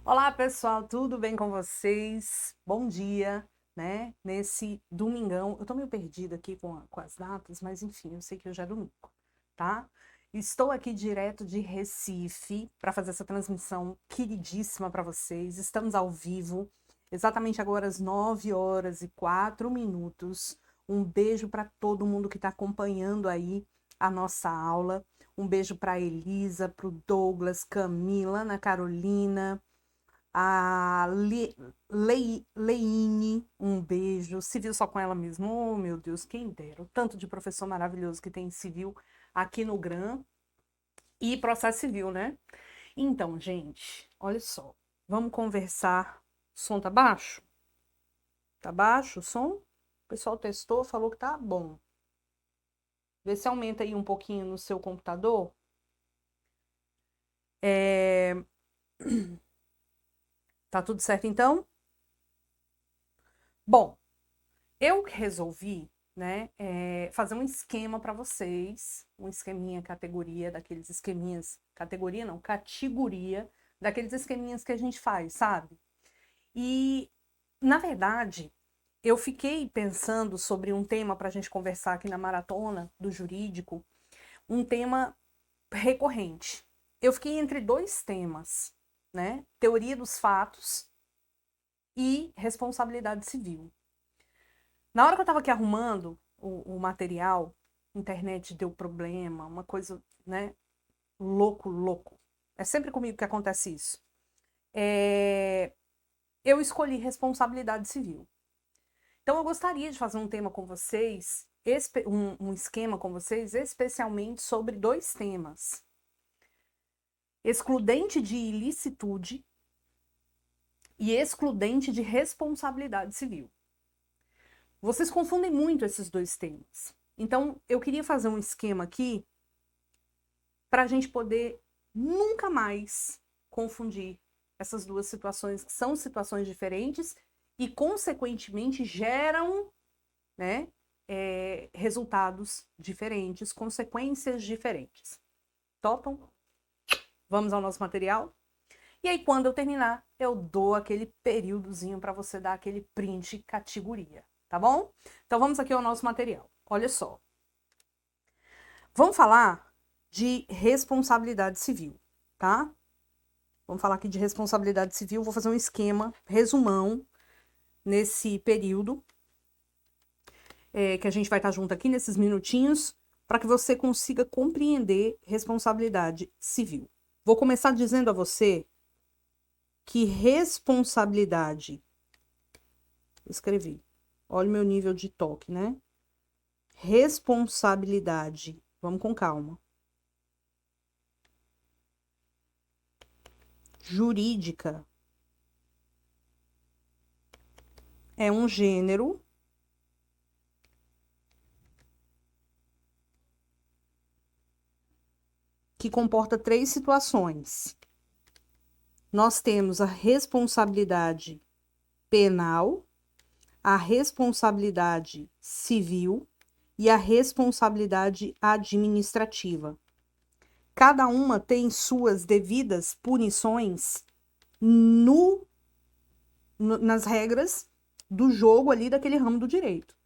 Olá, pessoal, tudo bem com vocês? Bom dia, né? Nesse domingão, eu tô meio perdida aqui com as datas, mas enfim, eu sei que hoje é domingo, tá? Estou aqui direto de Recife para fazer essa transmissão queridíssima para vocês. Estamos ao vivo, exatamente agora às 9h04. Um beijo para todo mundo que está acompanhando aí a nossa aula. Um beijo para Elisa, para o Douglas, Camila, Ana Carolina, a Leine, um beijo. Civil só com ela mesmo. Oh, meu Deus, quem dera. O tanto de professor maravilhoso que tem em civil aqui no GRAM e processo civil, né? Então, gente, olha só. Vamos conversar. O som tá baixo? Tá baixo o som? O pessoal testou, falou que tá bom. Vê se aumenta aí um pouquinho no seu computador. Tá tudo certo então? Bom, eu resolvi, né, fazer um esquema para vocês, um esqueminha categoria, daqueles esqueminhas, categoria não, categoria, daqueles esqueminhas que a gente faz, sabe? E, na verdade, eu fiquei pensando sobre um tema para a gente conversar aqui na maratona do jurídico, um tema recorrente. Eu fiquei entre dois temas, né? Teoria dos fatos e responsabilidade civil. Na hora que eu estava aqui arrumando o material, a internet deu problema, uma coisa, né? Louco, louco. É sempre comigo que acontece isso. Eu escolhi responsabilidade civil. Então, eu gostaria de fazer um tema com vocês, um esquema com vocês, especialmente sobre dois temas: excludente de ilicitude e excludente de responsabilidade civil. Vocês confundem muito esses dois temas. Então, eu queria fazer um esquema aqui para a gente poder nunca mais confundir essas duas situações, que são situações diferentes e, consequentemente, geram, né, resultados diferentes, consequências diferentes. Topam? Vamos ao nosso material? E aí, quando eu terminar, eu dou aquele períodozinho para você dar aquele print categoria, tá bom? Então, vamos aqui ao nosso material. Olha só. Vamos falar de responsabilidade civil, tá? Vamos falar aqui de responsabilidade civil. Vou fazer um esquema, resumão, nesse período, que a gente vai estar junto aqui nesses minutinhos, para que você consiga compreender responsabilidade civil. Vou começar dizendo a você que responsabilidade. Escrevi. Olha o meu nível de toque, né? Responsabilidade. Vamos com calma. Jurídica é um gênero que comporta três situações. Nós temos a responsabilidade penal, a responsabilidade civil e a responsabilidade administrativa. Cada uma tem suas devidas punições nas regras do jogo ali daquele ramo do direito.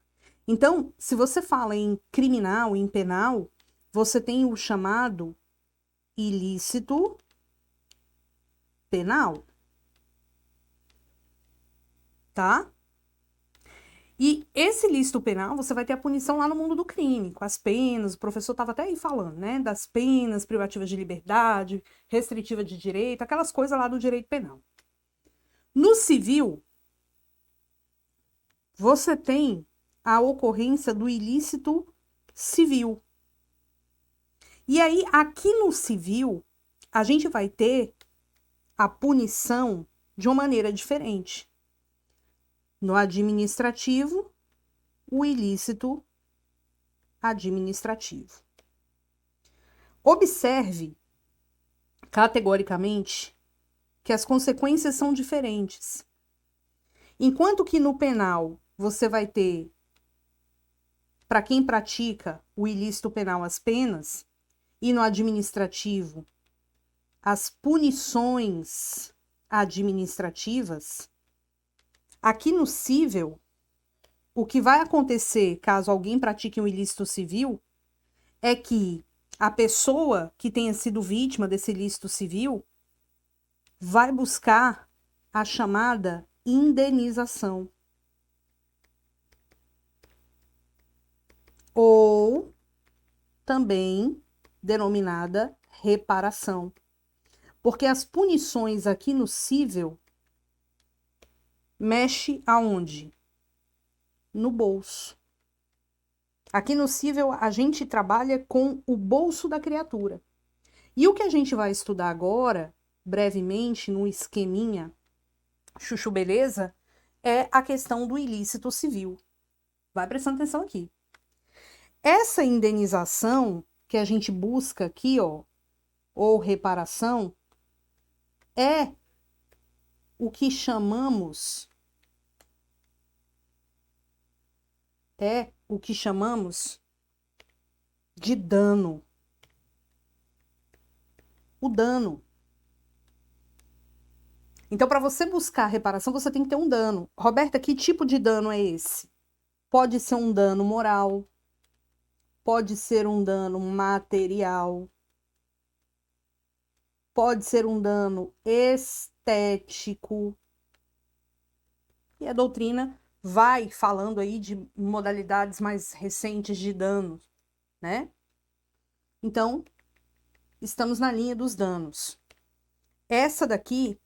Então, se você fala em criminal, em penal, você tem o chamado ilícito penal, tá? E esse ilícito penal, você vai ter a punição lá no mundo do crime, com as penas, o professor estava até aí falando, né? Das penas privativas de liberdade, restritiva de direito, aquelas coisas lá do direito penal. No civil, você tem a ocorrência do ilícito civil. E aí, aqui no civil, a gente vai ter a punição de uma maneira diferente. No administrativo, o ilícito administrativo. Observe, categoricamente, que as consequências são diferentes. Enquanto que no penal você vai ter, para quem pratica o ilícito penal, as penas, e no administrativo, as punições administrativas, aqui no cível, o que vai acontecer caso alguém pratique um ilícito civil é que a pessoa que tenha sido vítima desse ilícito civil vai buscar a chamada indenização. Ou também denominada reparação. Porque as punições aqui no cível mexe aonde? No bolso. Aqui no cível a gente trabalha com o bolso da criatura. E o que a gente vai estudar agora, brevemente, no esqueminha chuchu beleza, é a questão do ilícito civil. Vai prestando atenção aqui. Essa indenização que a gente busca aqui, ó, ou reparação, é o que chamamos de dano. O dano. Então, para você buscar reparação, você tem que ter um dano. Roberta, que tipo de dano é esse? Pode ser um dano moral, pode ser um dano material, pode ser um dano estético. E a doutrina vai falando aí de modalidades mais recentes de danos, né? Então, estamos na linha dos danos. Essa daqui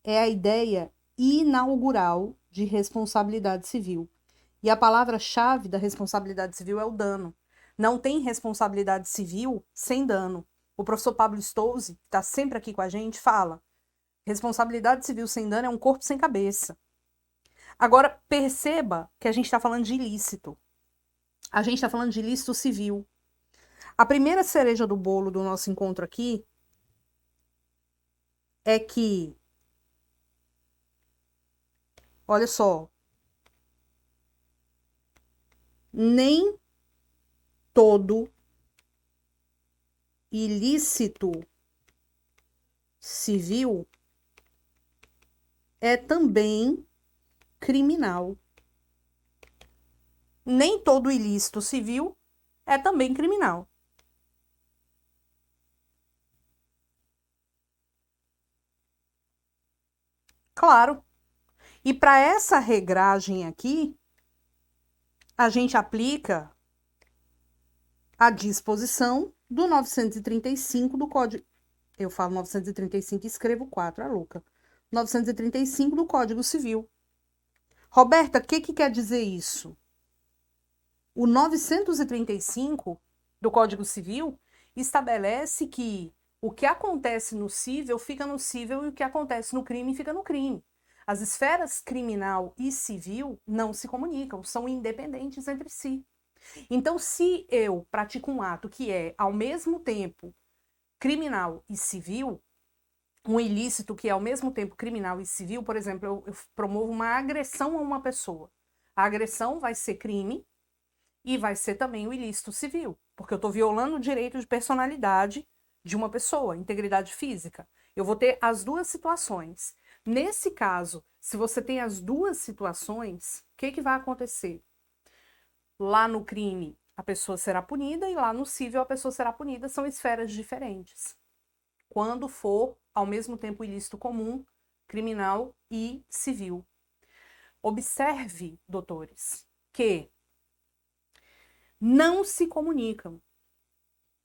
é a ideia inaugural de responsabilidade civil. E a palavra-chave da responsabilidade civil é o dano. Não tem responsabilidade civil sem dano. O professor Pablo Stolze, que está sempre aqui com a gente, fala: responsabilidade civil sem dano é um corpo sem cabeça. Agora, perceba que a gente está falando de ilícito. A gente está falando de ilícito civil. A primeira cereja do bolo do nosso encontro aqui é que, olha só, nem todo ilícito civil é também criminal. Nem todo ilícito civil é também criminal. Claro. E para essa regragem aqui, a gente aplica a disposição do 935 do Código. Eu falo 935 e escrevo 4, a louca. 935 do Código Civil. Roberta, o que quer dizer isso? O 935 do Código Civil estabelece que o que acontece no cível fica no cível e o que acontece no crime fica no crime. As esferas criminal e civil não se comunicam, são independentes entre si. Então, se eu pratico um ato que é, ao mesmo tempo, criminal e civil, um ilícito que é, ao mesmo tempo, criminal e civil, por exemplo, eu promovo uma agressão a uma pessoa. A agressão vai ser crime e vai ser também o ilícito civil, porque eu estou violando o direito de personalidade de uma pessoa, integridade física. Eu vou ter as duas situações. Nesse caso, se você tem as duas situações, o que vai acontecer? Lá no crime, a pessoa será punida e lá no cível, a pessoa será punida. São esferas diferentes. Quando for, ao mesmo tempo, ilícito comum, criminal e civil. Observe, doutores, que não se comunicam,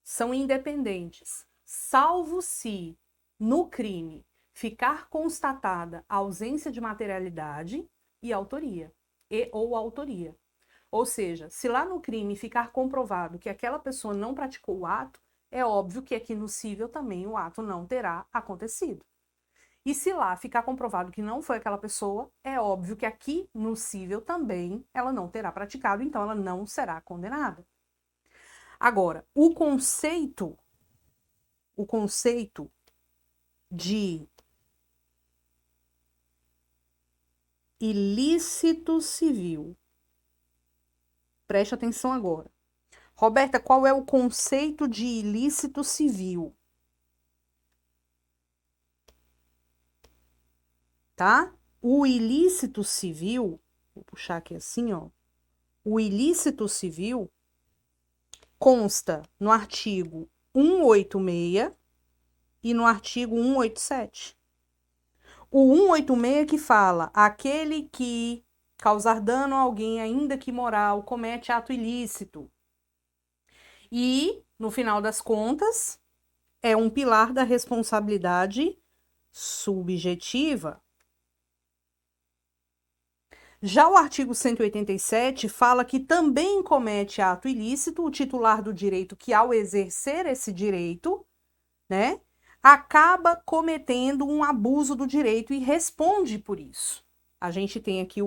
são independentes, salvo se, no crime, ficar constatada a ausência de materialidade e autoria, ou autoria. Ou seja, se lá no crime ficar comprovado que aquela pessoa não praticou o ato, é óbvio que aqui no cível também o ato não terá acontecido. E se lá ficar comprovado que não foi aquela pessoa, é óbvio que aqui no cível também ela não terá praticado, então ela não será condenada. Agora, o conceito de ilícito civil. Preste atenção agora. Roberta, qual é o conceito de ilícito civil? tá? O ilícito civil, vou puxar aqui assim, ó. O ilícito civil consta no artigo 186 e no artigo 187. O 186 que fala, aquele que causar dano a alguém, ainda que moral, comete ato ilícito. E, no final das contas, é um pilar da responsabilidade subjetiva. Já o artigo 187 fala que também comete ato ilícito o titular do direito que, ao exercer esse direito, né, acaba cometendo um abuso do direito e responde por isso. A gente tem aqui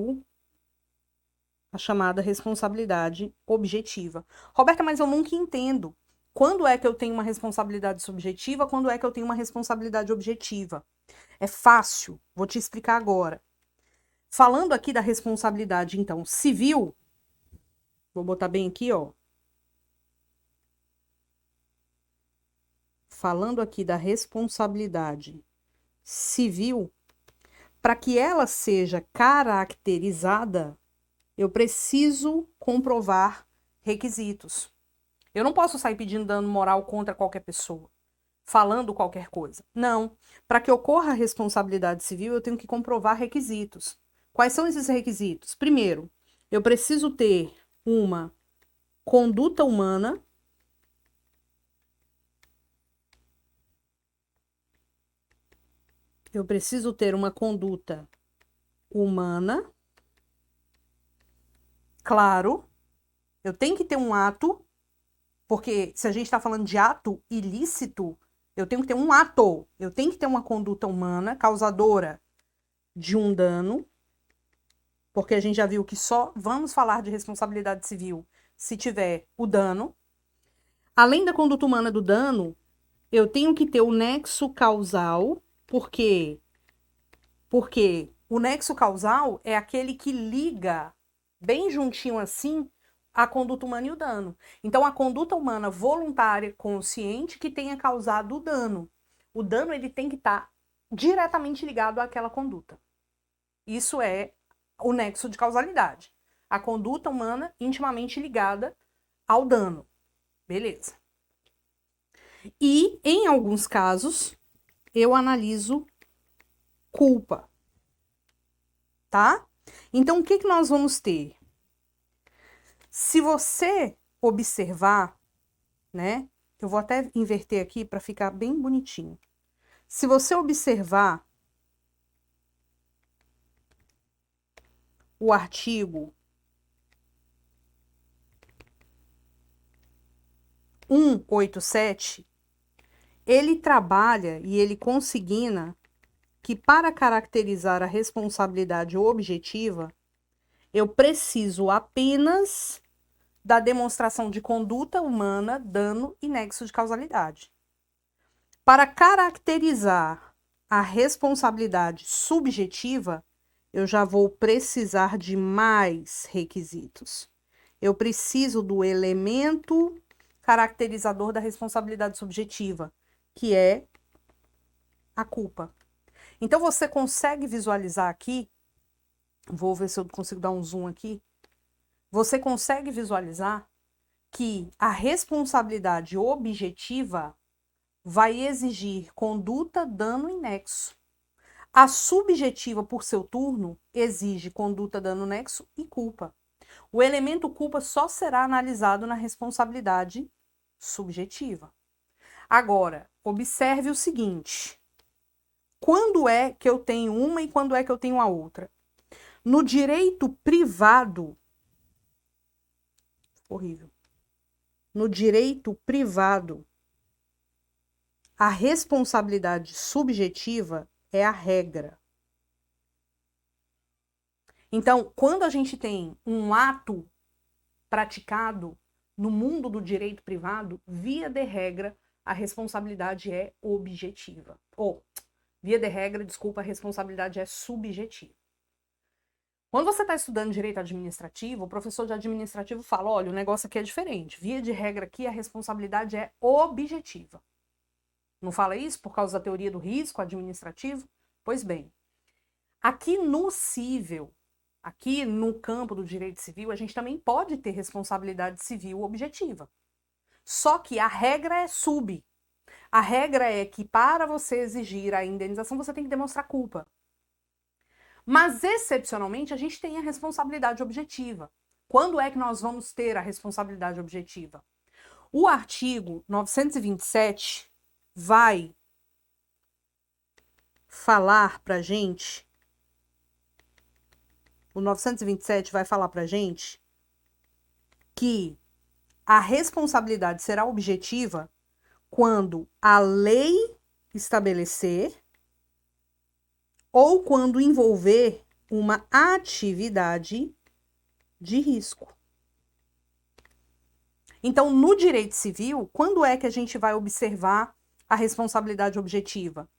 a chamada responsabilidade objetiva. Roberta, mas eu nunca entendo. Quando é que eu tenho uma responsabilidade subjetiva? Quando é que eu tenho uma responsabilidade objetiva? É fácil, vou te explicar agora. Falando aqui da responsabilidade, então, civil, vou botar bem aqui, ó. Falando aqui da responsabilidade civil, para que ela seja caracterizada, eu preciso comprovar requisitos. Eu não posso sair pedindo dano moral contra qualquer pessoa, falando qualquer coisa. Não. Para que ocorra a responsabilidade civil, eu tenho que comprovar requisitos. Quais são esses requisitos? Primeiro, eu preciso ter uma conduta humana. Eu preciso ter uma conduta humana. Claro, eu tenho que ter um ato, porque se a gente está falando de ato ilícito, eu tenho que ter um ato, eu tenho que ter uma conduta humana causadora de um dano, porque a gente já viu que só vamos falar de responsabilidade civil se tiver o dano. Além da conduta humana do dano, eu tenho que ter o nexo causal, porque o nexo causal é aquele que liga bem juntinho assim a conduta humana e o dano. Então, a conduta humana voluntária, consciente, que tenha causado o dano. O dano ele tem que estar diretamente ligado àquela conduta. Isso é o nexo de causalidade. A conduta humana intimamente ligada ao dano. Beleza. E, em alguns casos, eu analiso culpa. Tá? Então, o que nós vamos ter? Se você observar, né? Eu vou até inverter aqui para ficar bem bonitinho. Se você observar o artigo 187, ele trabalha e ele consigna que para caracterizar a responsabilidade objetiva, eu preciso apenas da demonstração de conduta humana, dano e nexo de causalidade. Para caracterizar a responsabilidade subjetiva, eu já vou precisar de mais requisitos. Eu preciso do elemento caracterizador da responsabilidade subjetiva, que é a culpa. Então, você consegue visualizar aqui, vou ver se eu consigo dar um zoom aqui, você consegue visualizar que a responsabilidade objetiva vai exigir conduta, dano e nexo. A subjetiva, por seu turno, exige conduta, dano, nexo e culpa. O elemento culpa só será analisado na responsabilidade subjetiva. Agora, observe o seguinte: quando é que eu tenho uma e quando é que eu tenho a outra? No direito privado, horrível. No direito privado, a responsabilidade subjetiva é a regra. Então, quando a gente tem um ato praticado no mundo do direito privado, via de regra, a responsabilidade é objetiva. Ou, via de regra, desculpa, a responsabilidade é subjetiva. Quando você está estudando direito administrativo, o professor de administrativo fala, olha, o negócio aqui é diferente. Via de regra aqui, a responsabilidade é objetiva. Não fala isso por causa da teoria do risco administrativo? Pois bem, Aqui no cível, aqui no campo do direito civil, a gente também pode ter responsabilidade civil objetiva. Só que a regra é sub. A regra é que para você exigir a indenização, você tem que demonstrar culpa. Mas, excepcionalmente, a gente tem a responsabilidade objetiva. Quando é que nós vamos ter a responsabilidade objetiva? O artigo 927 vai falar pra gente, o 927 vai falar pra gente que a responsabilidade será objetiva quando a lei estabelecer ou quando envolver uma atividade de risco. Então, no direito civil, quando é que a gente vai observar a responsabilidade objetiva?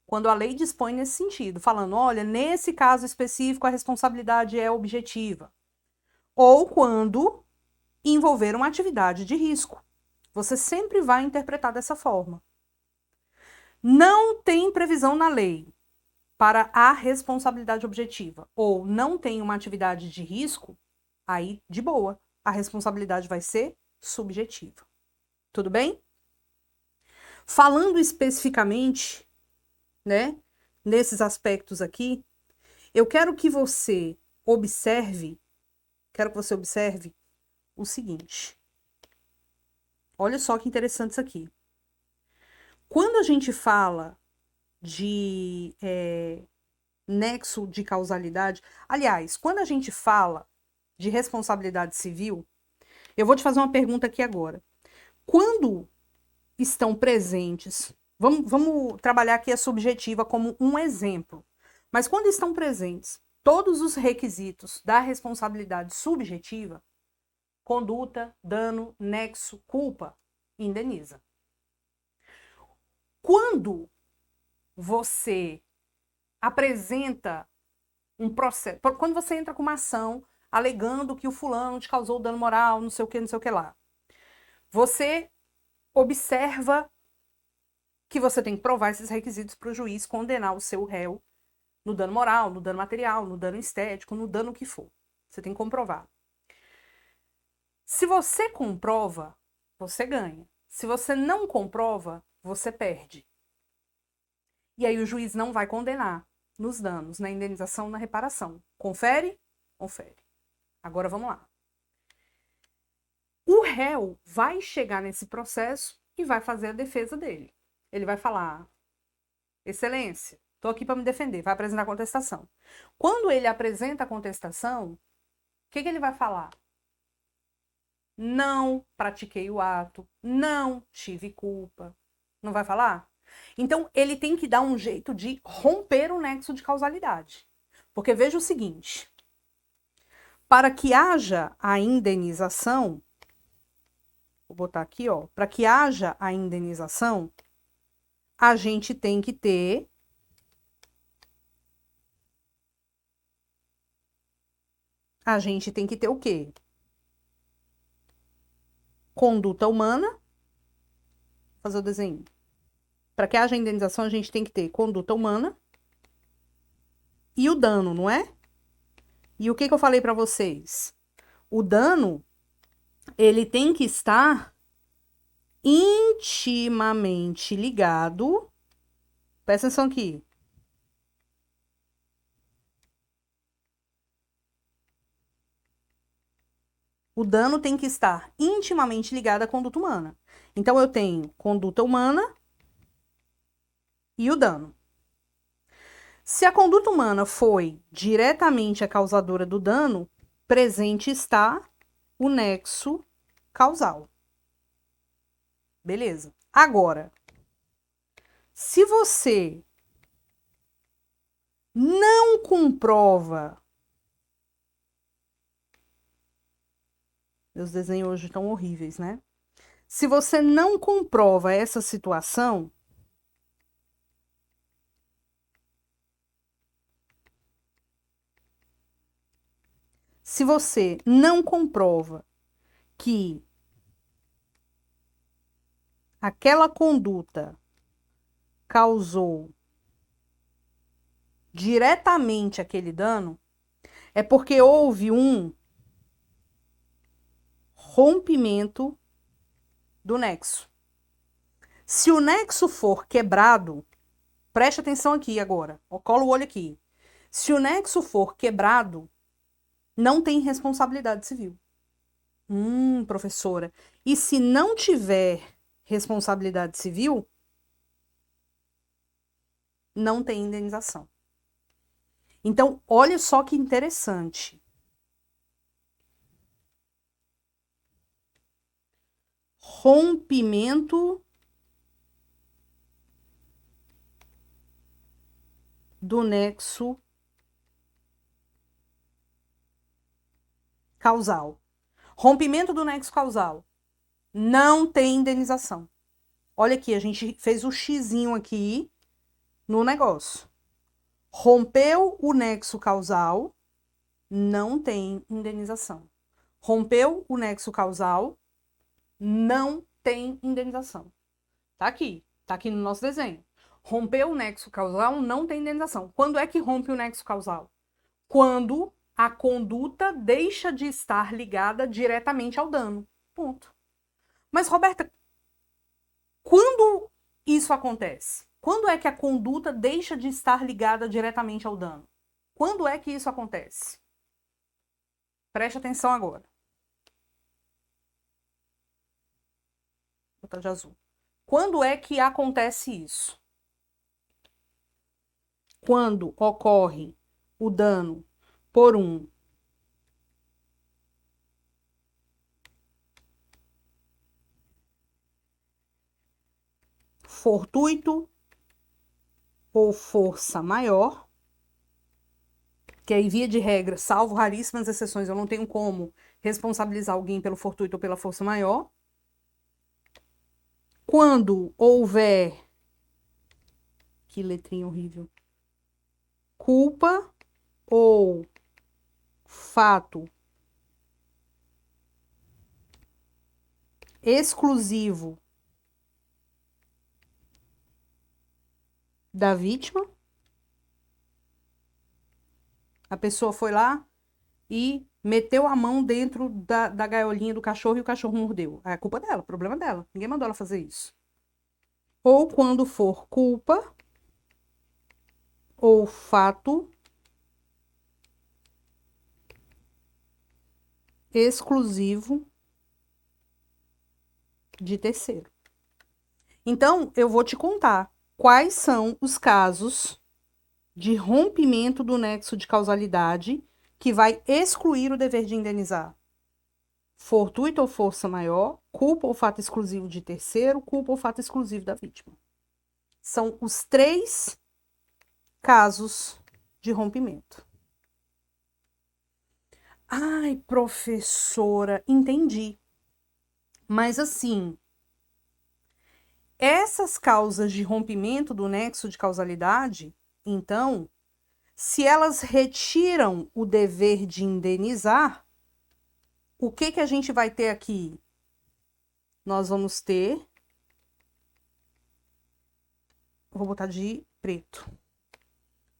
Quando a lei dispõe nesse sentido, falando, olha, nesse caso específico a responsabilidade é objetiva. Ou quando envolver uma atividade de risco. Você sempre vai interpretar dessa forma. Não tem previsão na lei para a responsabilidade objetiva, ou não tem uma atividade de risco, aí, de boa, a responsabilidade vai ser subjetiva. Tudo bem? Falando especificamente, né, nesses aspectos aqui, eu quero que você observe o seguinte. Olha só que interessante isso aqui. Quando a gente fala de nexo de causalidade, aliás, quando a gente fala de responsabilidade civil, eu vou te fazer uma pergunta aqui agora. Quando estão presentes, vamos trabalhar aqui a subjetiva como um exemplo, mas quando estão presentes todos os requisitos da responsabilidade subjetiva, conduta, dano, nexo, culpa, indeniza. Quando você apresenta um processo, quando você entra com uma ação alegando que o fulano te causou dano moral, não sei o que lá, você observa que você tem que provar esses requisitos para o juiz condenar o seu réu no dano moral, no dano material, no dano estético, no dano que for. Você tem que comprovar. Se você comprova, você ganha. Se você não comprova, você perde. E aí o juiz não vai condenar nos danos, na indenização, na reparação. Confere? Confere. Agora vamos lá. O réu vai chegar nesse processo e vai fazer a defesa dele. Ele vai falar, excelência, estou aqui para me defender, vai apresentar a contestação. Quando ele apresenta a contestação, o que ele vai falar? Não pratiquei o ato, não tive culpa. Não vai falar? Então, ele tem que dar um jeito de romper o nexo de causalidade. Porque veja o seguinte, para que haja a indenização, vou botar aqui, ó, para que haja a indenização, a gente tem que ter o quê? Conduta humana. Vou fazer o desenho. Para que haja indenização, a gente tem que ter conduta humana e o dano, não é? E o que eu falei para vocês? O dano, ele tem que estar intimamente ligado. Presta atenção aqui. O dano tem que estar intimamente ligado à conduta humana. Então, eu tenho conduta humana e o dano. Se a conduta humana foi diretamente a causadora do dano, presente está o nexo causal. Beleza. Agora, se você não comprova. Meus desenhos hoje estão horríveis, né? Se você não comprova essa situação, se você não comprova que aquela conduta causou diretamente aquele dano, é porque houve um rompimento do nexo. Se o nexo for quebrado, preste atenção aqui agora, cola o olho aqui. Se o nexo for quebrado, não tem responsabilidade civil. Professora, e se não tiver responsabilidade civil, não tem indenização. Então, olha só que interessante. Rompimento do nexo causal. Rompimento do nexo causal. Não tem indenização. Olha aqui, a gente fez o xizinho aqui no negócio. Rompeu o nexo causal, não tem indenização. Rompeu o nexo causal, não tem indenização. Tá aqui no nosso desenho. Rompeu o nexo causal, não tem indenização. Quando é que rompe o nexo causal? Quando a conduta deixa de estar ligada diretamente ao dano. Ponto. Mas, Roberta, quando isso acontece? Quando é que a conduta deixa de estar ligada diretamente ao dano? Quando é que isso acontece? Preste atenção agora. Vou botar de azul. Quando é que acontece isso? Quando ocorre o dano por um fortuito ou força maior, que aí, via de regra, salvo raríssimas exceções, eu não tenho como responsabilizar alguém pelo fortuito ou pela força maior. Quando houver, que letrinha horrível, culpa ou fato exclusivo da vítima, a pessoa foi lá e meteu a mão dentro da gaiolinha do cachorro e o cachorro mordeu. É culpa dela, problema dela. Ninguém mandou ela fazer isso. Ou quando for culpa ou fato exclusivo de terceiro. Então, eu vou te contar quais são os casos de rompimento do nexo de causalidade que vai excluir o dever de indenizar. Fortuito ou força maior, culpa ou fato exclusivo de terceiro, culpa ou fato exclusivo da vítima. São os 3 casos de rompimento. Ai, professora, entendi. Mas assim, essas causas de rompimento do nexo de causalidade, então, se elas retiram o dever de indenizar, o que a gente vai ter aqui? Nós vamos ter, vou botar de preto.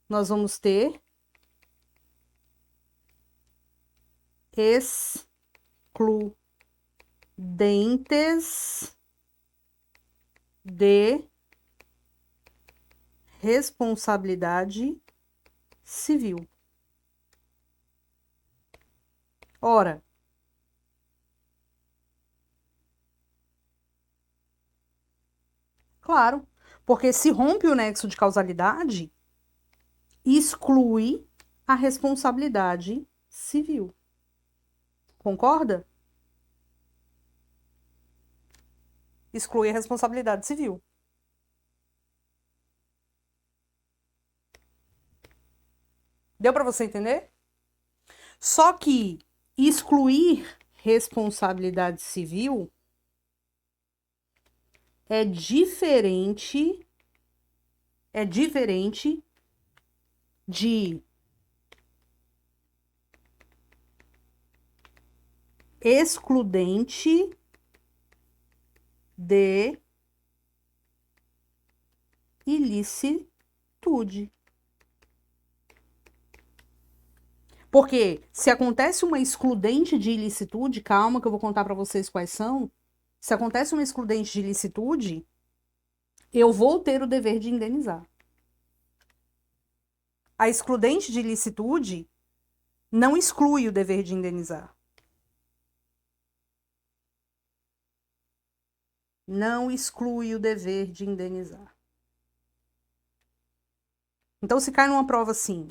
Nós vamos ter excludentes de responsabilidade civil. Ora, claro, porque se rompe o nexo de causalidade, exclui a responsabilidade civil. Concorda? Exclui a responsabilidade civil. Deu para você entender? Só que excluir responsabilidade civil é diferente de excludente de ilicitude. Porque se acontece uma excludente de ilicitude, calma que eu vou contar para vocês quais são. Se acontece uma excludente de ilicitude, eu vou ter o dever de indenizar. A excludente de ilicitude não exclui o dever de indenizar. Não exclui o dever de indenizar. Então, se cai numa prova assim,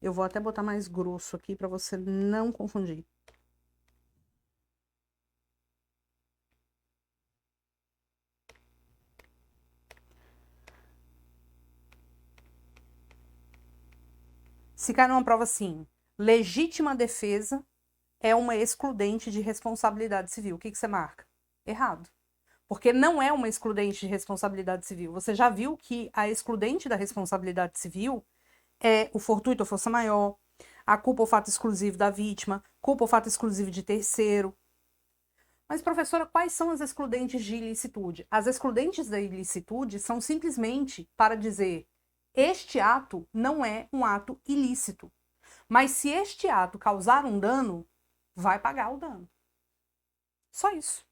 eu vou até botar mais grosso aqui para você não confundir. Se cai numa prova assim, legítima defesa é uma excludente de responsabilidade civil. O que você marca? Errado. Porque não é uma excludente de responsabilidade civil. Você já viu que a excludente da responsabilidade civil é o fortuito ou força maior, a culpa ou fato exclusivo da vítima, culpa ou fato exclusivo de terceiro. Mas, professora, quais são as excludentes de ilicitude? As excludentes da ilicitude são simplesmente para dizer este ato não é um ato ilícito. Mas se este ato causar um dano, vai pagar o dano. Só isso.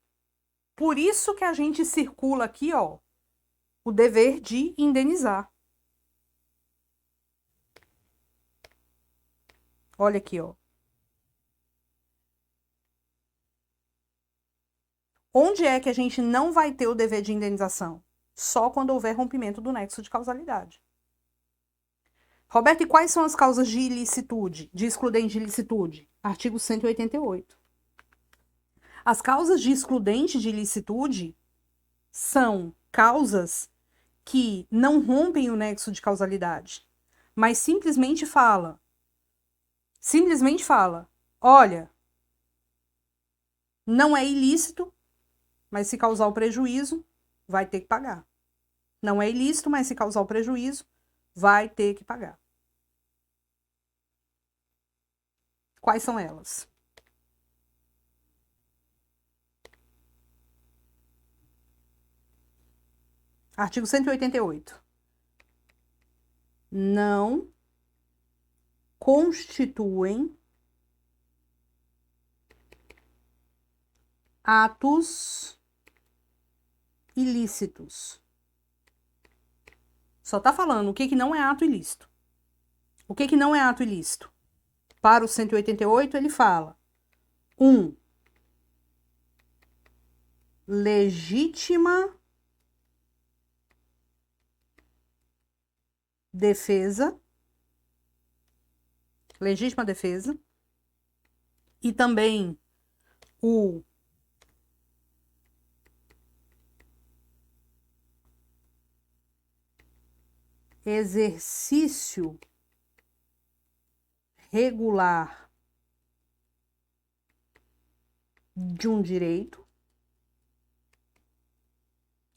Por isso que a gente circula aqui, ó, o dever de indenizar. Olha aqui, ó. Onde é que a gente não vai ter o dever de indenização? Só quando houver rompimento do nexo de causalidade. Roberto, e quais são as causas de ilicitude, de excludente de ilicitude? Artigo 188. As causas de excludente de ilicitude são causas que não rompem o nexo de causalidade, mas simplesmente fala, olha, não é ilícito, mas se causar o prejuízo, vai ter que pagar. Não é ilícito, mas se causar o prejuízo, vai ter que pagar. Quais são elas? Artigo 188. Não constituem atos ilícitos. Só tá falando o que não é ato ilícito. O que não é ato ilícito? Para o 188, ele fala: 1. Legítima defesa. Legítima defesa. E também o exercício regular de um direito.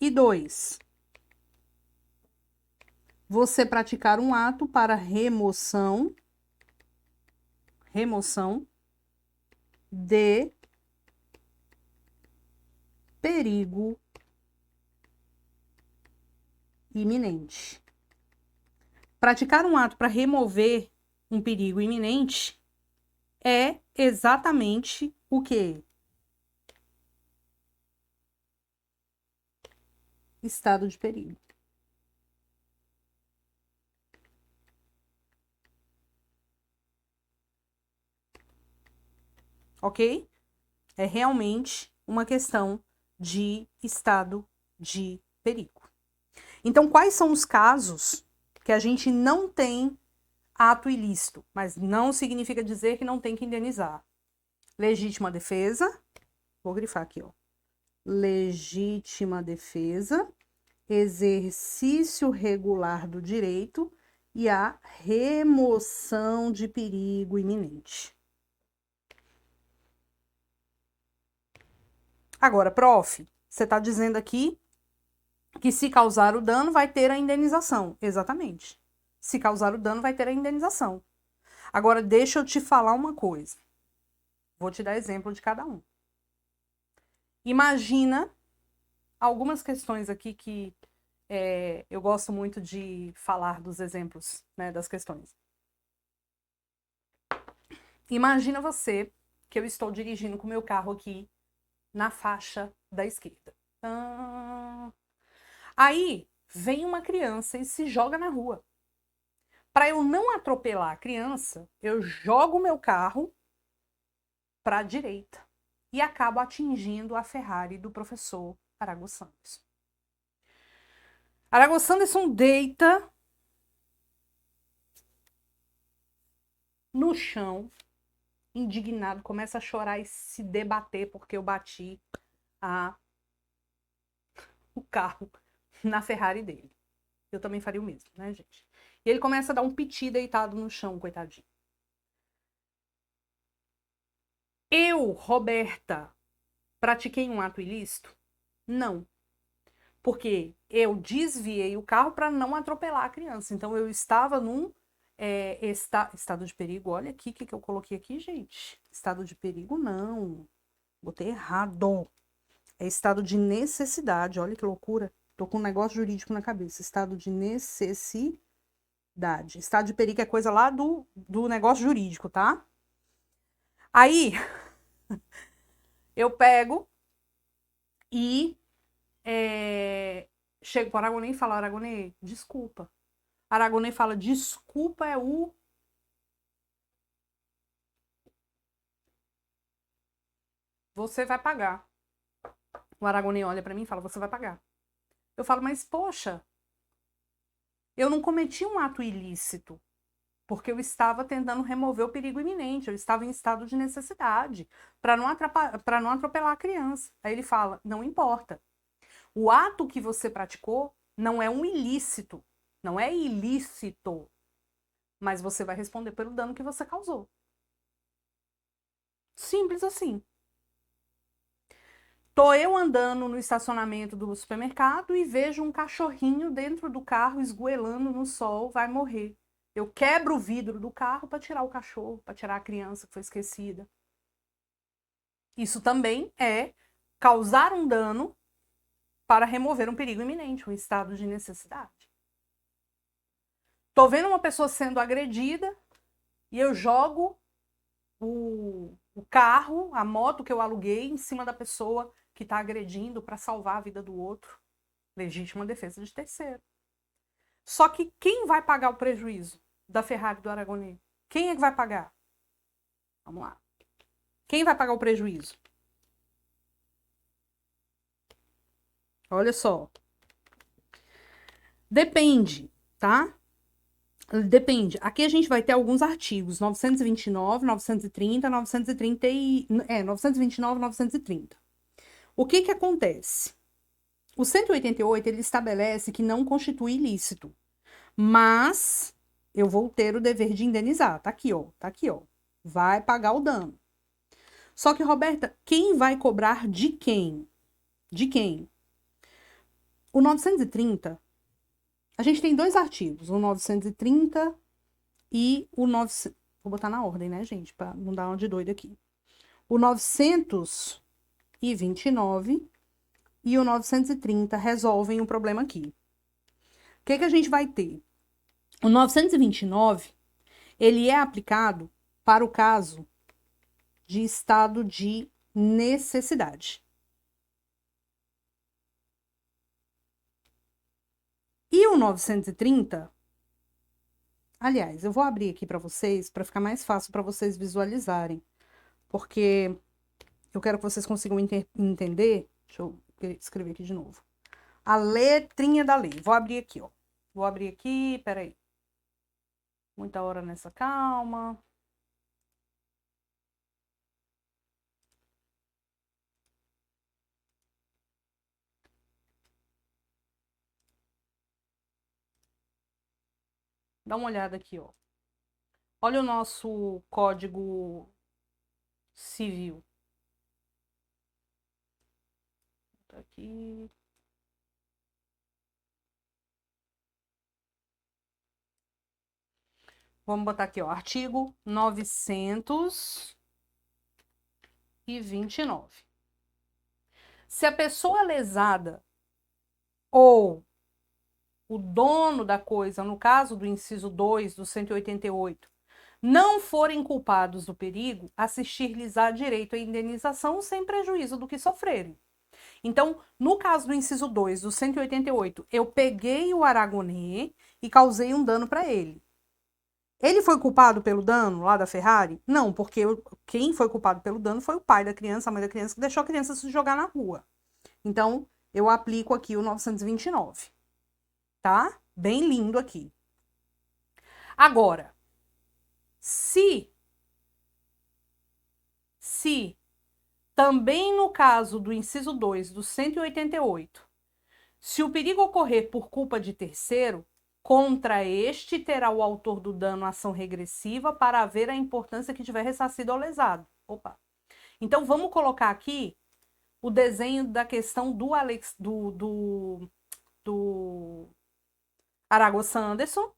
E 2, você praticar um ato para remoção de perigo iminente. Praticar um ato para remover um perigo iminente é exatamente o quê? Estado de perigo. Ok? É realmente uma questão de estado de perigo. Então, quais são os casos que a gente não tem ato ilícito, mas não significa dizer que não tem que indenizar? Legítima defesa, vou grifar aqui, ó. Legítima defesa, exercício regular do direito e a remoção de perigo iminente. Agora, prof, você está dizendo aqui que se causar o dano vai ter a indenização. Exatamente. Se causar o dano vai ter a indenização. Agora, deixa eu te falar uma coisa. Vou te dar exemplo de cada um. Imagina algumas questões aqui que eu gosto muito de falar dos exemplos, né, das questões. Imagina você que eu estou dirigindo com o meu carro aqui na faixa da esquerda. Aí vem uma criança e se joga na rua. Para eu não atropelar a criança, eu jogo o meu carro para a direita e acabo atingindo a Ferrari do professor Arago Sanderson. Arago Sanderson deita no chão, indignado, começa a chorar e se debater porque eu bati o carro na Ferrari dele. Eu também faria o mesmo, né, gente? E ele começa a dar um piti deitado no chão, coitadinho. Eu, Roberta, pratiquei um ato ilícito? Não. Porque eu desviei o carro para não atropelar a criança. Então eu estava num estado de perigo. Olha aqui o que eu coloquei aqui, gente. Estado de perigo, não. Botei errado. É estado de necessidade. Olha que loucura. Tô com um negócio jurídico na cabeça. Estado de necessidade. Estado de perigo é coisa lá do negócio jurídico, tá? Aí, eu pego e chego para o Aragonê e falo, Aragonê, desculpa. Aragonê fala, desculpa é o... Você vai pagar. O Aragonê olha para mim e fala, você vai pagar. Eu falo, mas poxa, eu não cometi um ato ilícito, porque eu estava tentando remover o perigo iminente, eu estava em estado de necessidade, para não atropelar a criança. Aí ele fala, não importa. O ato que você praticou não é um ilícito, não é ilícito, mas você vai responder pelo dano que você causou. Simples assim. Tô eu andando no estacionamento do supermercado e vejo um cachorrinho dentro do carro esgoelando no sol, vai morrer. Eu quebro o vidro do carro para tirar o cachorro, para tirar a criança que foi esquecida. Isso também é causar um dano para remover um perigo iminente, um estado de necessidade. Tô vendo uma pessoa sendo agredida e eu jogo o carro, a moto que eu aluguei em cima da pessoa que está agredindo para salvar a vida do outro. Legítima defesa de terceiro. Só que quem vai pagar o prejuízo da Ferrari do Aragonê? Quem é que vai pagar? Vamos lá. Quem vai pagar o prejuízo? Olha só. Depende, tá? Depende. Aqui a gente vai ter alguns artigos, 929, 930, 930 e 929, 930. O que que acontece? O 188, ele estabelece que não constitui ilícito, mas eu vou ter o dever de indenizar. Tá aqui, ó. Tá aqui, ó. Vai pagar o dano. Só que, Roberta, quem vai cobrar de quem? De quem? O 930, a gente tem dois artigos, o 930 e o 900. Vou botar na ordem, né, gente, para não dar uma de doida aqui. O 929 e o 930 resolvem o problema aqui. O que que a gente vai ter? O 929, ele é aplicado para o caso de estado de necessidade. E o 930, aliás, eu vou abrir aqui para vocês, para ficar mais fácil para vocês visualizarem, porque eu quero que vocês consigam entender. Deixa eu escrever aqui de novo. A letrinha da lei. Vou abrir aqui, ó. Vou abrir aqui, peraí. Muita hora nessa calma. Dá uma olhada aqui, ó. Olha o nosso Código Civil. Tá aqui. Vamos botar aqui, ó. Artigo 929. Se a pessoa lesada ou o dono da coisa, no caso do inciso 2 do 188, não forem culpados do perigo, assistir-lhes-á direito à indenização sem prejuízo do que sofrerem. Então, no caso do inciso 2 do 188, eu peguei o Aragonê e causei um dano para ele. Ele foi culpado pelo dano lá da Ferrari? Não, porque quem foi culpado pelo dano foi o pai da criança, a mãe da criança, que deixou a criança se jogar na rua. Então, eu aplico aqui o 929. Tá? Bem lindo aqui. Agora, se também no caso do inciso 2 do 188, se o perigo ocorrer por culpa de terceiro, contra este terá o autor do dano ação regressiva para haver a importância que tiver ressarcido ao lesado. Opa. Então, vamos colocar aqui o desenho da questão do Arago Sanderson,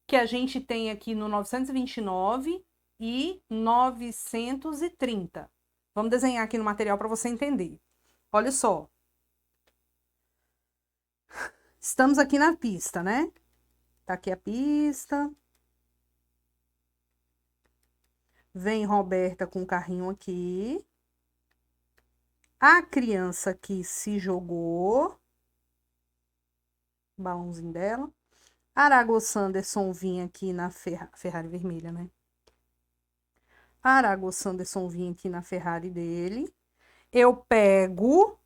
que a gente tem aqui no 929 e 930. Vamos desenhar aqui no material para você entender. Olha só. Estamos aqui na pista, né? Tá aqui a pista. Vem Roberta com o carrinho aqui. A criança aqui se jogou. O balãozinho dela. Arago Sanderson vinha aqui na Ferrari vermelha, né? Arago Sanderson vinha aqui na Ferrari dele. Eu pego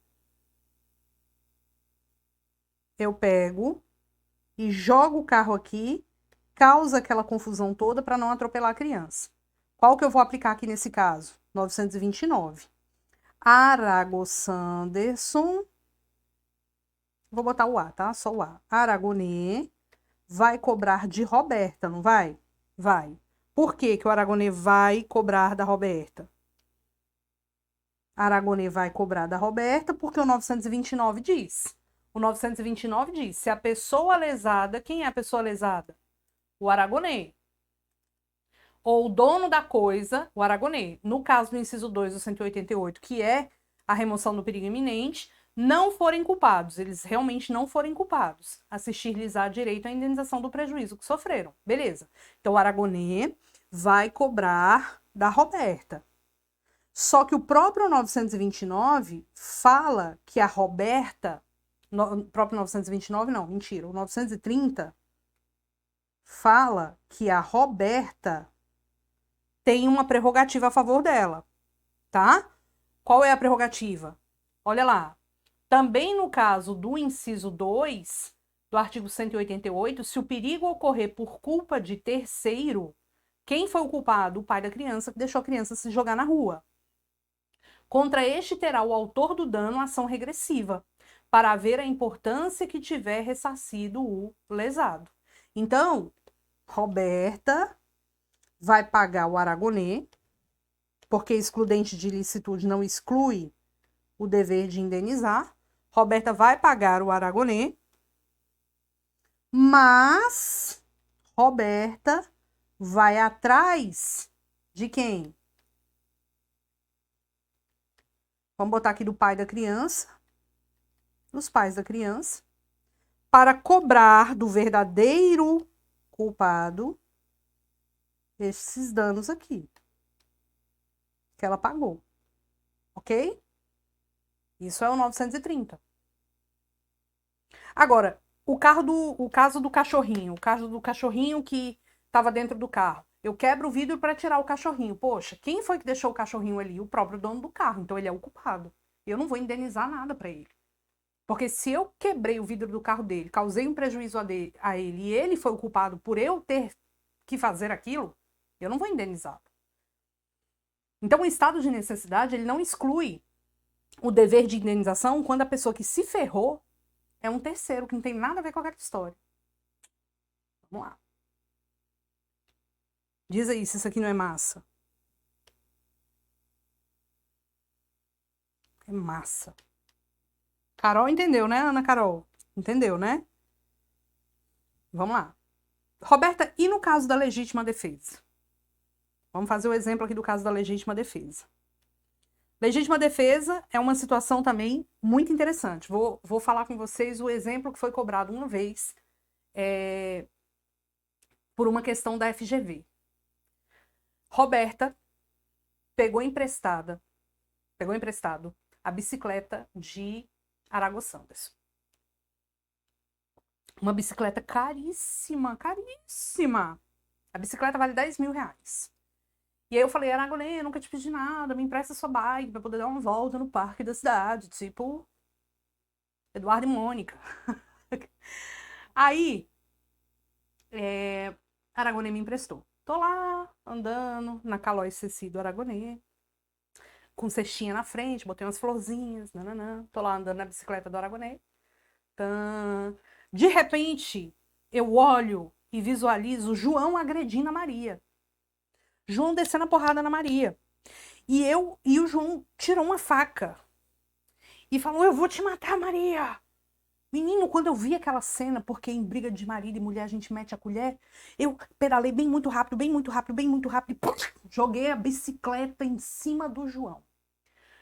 e jogo o carro aqui, causa aquela confusão toda para não atropelar a criança. Qual que eu vou aplicar aqui nesse caso? 929. Arago Sanderson, vou botar o A, tá? Só o A. Aragonê vai cobrar de Roberta, não vai? Vai. Por que que o Aragonê vai cobrar da Roberta? Aragonê vai cobrar da Roberta porque o 929 diz. O 929 diz, se a pessoa lesada, quem é a pessoa lesada? O Aragonê. Ou o dono da coisa, o Aragonê. No caso do inciso 2 do 188, que é a remoção do perigo iminente, não forem culpados, eles realmente não forem culpados, assistir-lhes-á direito à indenização do prejuízo que sofreram. Beleza. Então, o Aragonê vai cobrar da Roberta. Só que o próprio 929 fala que a Roberta, o próprio 929 não, mentira, o 930 fala que a Roberta tem uma prerrogativa a favor dela, tá? Qual é a prerrogativa? Olha lá. Também no caso do inciso 2 do artigo 188, se o perigo ocorrer por culpa de terceiro, quem foi o culpado? O pai da criança que deixou a criança se jogar na rua. Contra este terá o autor do dano ação regressiva, para haver a importância que tiver ressarcido o lesado. Então, Roberta vai pagar o Aragonê, porque excludente de ilicitude não exclui o dever de indenizar. Roberta vai pagar o Aragonê, mas Roberta vai atrás de quem? Vamos botar aqui do pai da criança, dos pais da criança, para cobrar do verdadeiro culpado esses danos aqui que ela pagou, ok? Isso é o 930. Agora, o caso do cachorrinho, o caso do cachorrinho que estava dentro do carro. Eu quebro o vidro para tirar o cachorrinho. Poxa, quem foi que deixou o cachorrinho ali? O próprio dono do carro. Então ele é o culpado. Eu não vou indenizar nada para ele. Porque se eu quebrei o vidro do carro dele, causei um prejuízo a ele e ele foi o culpado por eu ter que fazer aquilo, eu não vou indenizar. Então o estado de necessidade, ele não exclui o dever de indenização quando a pessoa que se ferrou é um terceiro, que não tem nada a ver com aquela história. Vamos lá. Diz aí se isso aqui não é massa. É massa. Carol entendeu, né, Ana Carol? Entendeu, né? Vamos lá. Roberta, e no caso da legítima defesa? Vamos fazer o exemplo aqui do caso da legítima defesa. Legítima defesa é uma situação também muito interessante. Vou falar com vocês o exemplo que foi cobrado uma vez por uma questão da FGV. Roberta pegou emprestado a bicicleta de Aragones Sanderson. Uma bicicleta caríssima, caríssima. A bicicleta vale 10 mil reais. E aí eu falei, Aragones, eu nunca te pedi nada, me empresta sua bike pra poder dar uma volta no parque da cidade, tipo Eduardo e Mônica. Aí, Aragones me emprestou. Tô lá, andando, na Calói Ceci do Aragones, com cestinha na frente, botei umas florzinhas, nananã. Tô lá andando na bicicleta do Aragones. De repente, eu olho e visualizo o João agredindo a Maria. João descendo a porrada na Maria. E o João tirou uma faca e falou, eu vou te matar, Maria. Menino, quando eu vi aquela cena, porque em briga de marido e mulher a gente mete a colher, eu pedalei bem muito rápido, bem muito rápido, bem muito rápido, e joguei a bicicleta em cima do João.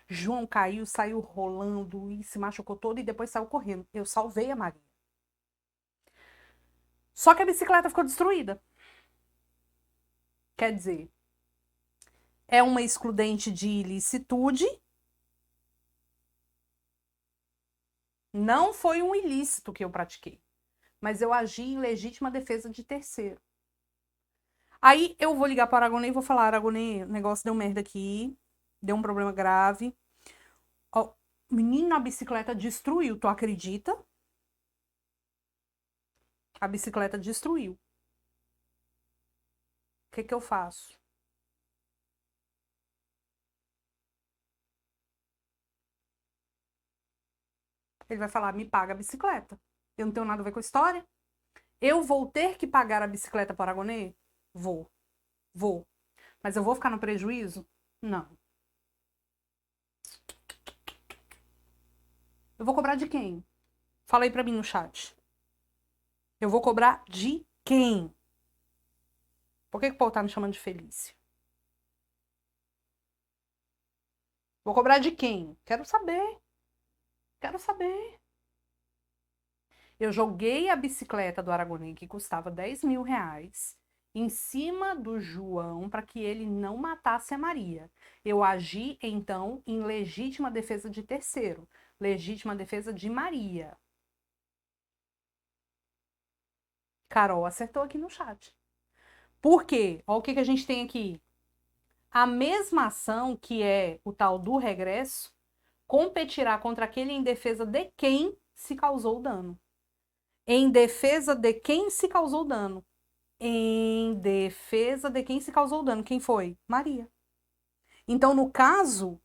João caiu, saiu rolando e se machucou todo e depois saiu correndo. Eu salvei a Maria. Só que a bicicleta ficou destruída. Quer dizer, é uma excludente de ilicitude. Não foi um ilícito que eu pratiquei, mas eu agi em legítima defesa de terceiro. Aí eu vou ligar para o Aragones e vou falar, Aragones, o negócio deu merda aqui, deu um problema grave. Ó, menino, a bicicleta destruiu, tu acredita? A bicicleta destruiu. O que que eu faço? Ele vai falar, me paga a bicicleta. Eu não tenho nada a ver com a história. Eu vou ter que pagar a bicicleta para o Aragones? Vou. Mas eu vou ficar no prejuízo? Não. Eu vou cobrar de quem? Fala aí pra mim no chat. Eu vou cobrar de quem? Por que o Paulo tá me chamando de Felício? Vou cobrar de quem? Quero saber. Quero saber. Eu joguei a bicicleta do Aragones, que custava 10 mil reais, em cima do João para que ele não matasse a Maria. Eu agi, então, em legítima defesa de terceiro. Legítima defesa de Maria. Carol acertou aqui no chat. Por quê? Olha o que a gente tem aqui. A mesma ação, que é o tal do regresso, competirá contra aquele em defesa de quem se causou o dano. Em defesa de quem se causou o dano. Em defesa de quem se causou o dano. Quem foi? Maria. Então, no caso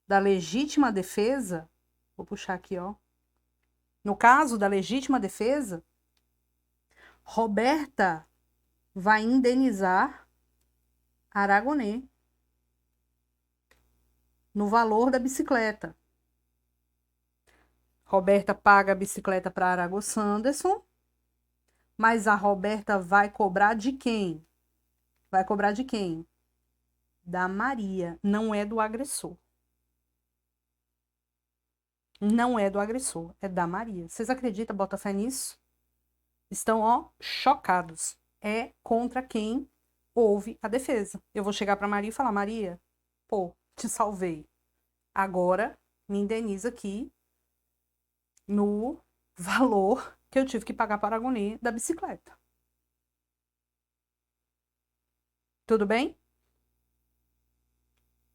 da legítima defesa, vou puxar aqui, ó. No caso da legítima defesa, Roberta vai indenizar Aragones no valor da bicicleta. Roberta paga a bicicleta para Aragones Sanderson, mas a Roberta vai cobrar de quem? Vai cobrar de quem? Da Maria, não é do agressor. Não é do agressor, é da Maria. Vocês acreditam, bota fé nisso? Estão, ó, chocados. É contra quem houve a defesa. Eu vou chegar para Maria e falar, Maria, pô, te salvei. Agora me indeniza aqui no valor que eu tive que pagar para a Aragones da bicicleta. Tudo bem?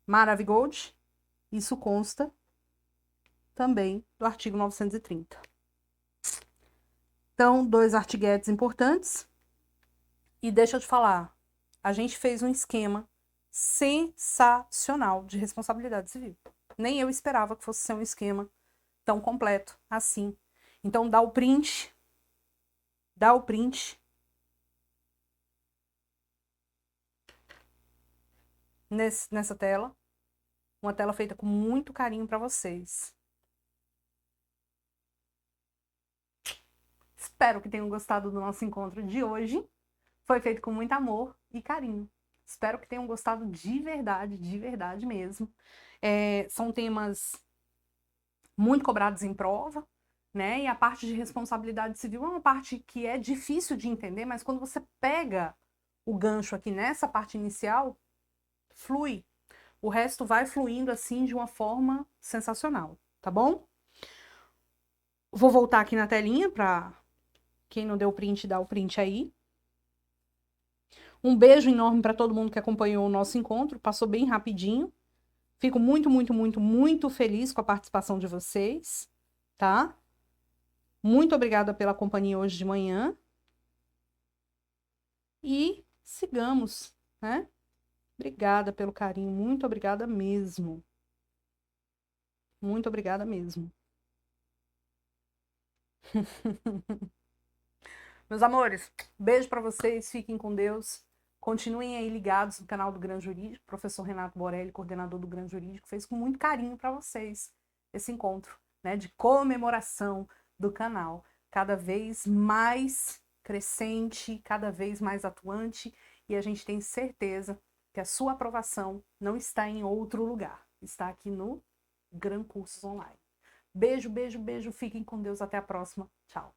Maravigold? Isso consta também do artigo 930. Então, 2 artiguetes importantes. E deixa eu te falar, a gente fez um esquema sensacional de responsabilidade civil. Nem eu esperava que fosse ser um esquema tão completo assim. Então, dá o print. Dá o print. Nessa tela. Uma tela feita com muito carinho para vocês. Espero que tenham gostado do nosso encontro de hoje. Foi feito com muito amor e carinho. Espero que tenham gostado de verdade mesmo. São temas muito cobrados em prova. né? E a parte de responsabilidade civil é uma parte que é difícil de entender, mas quando você pega o gancho aqui nessa parte inicial, flui. O resto vai fluindo assim de uma forma sensacional, tá bom? Vou voltar aqui na telinha para quem não deu print, dá o print aí. Um beijo enorme para todo mundo que acompanhou o nosso encontro, passou bem rapidinho. Fico muito, muito, muito, muito feliz com a participação de vocês, tá? Muito obrigada pela companhia hoje de manhã. E sigamos, né? Obrigada pelo carinho, muito obrigada mesmo. Muito obrigada mesmo. Meus amores, beijo para vocês, fiquem com Deus. Continuem aí ligados no canal do Gran Jurídico. Professor Renato Borelli, coordenador do Gran Jurídico, fez com muito carinho para vocês esse encontro, né, de comemoração do canal, cada vez mais crescente, cada vez mais atuante, e a gente tem certeza que a sua aprovação não está em outro lugar, está aqui no Gran Cursos Online. Beijo, beijo, beijo, fiquem com Deus, até a próxima, tchau.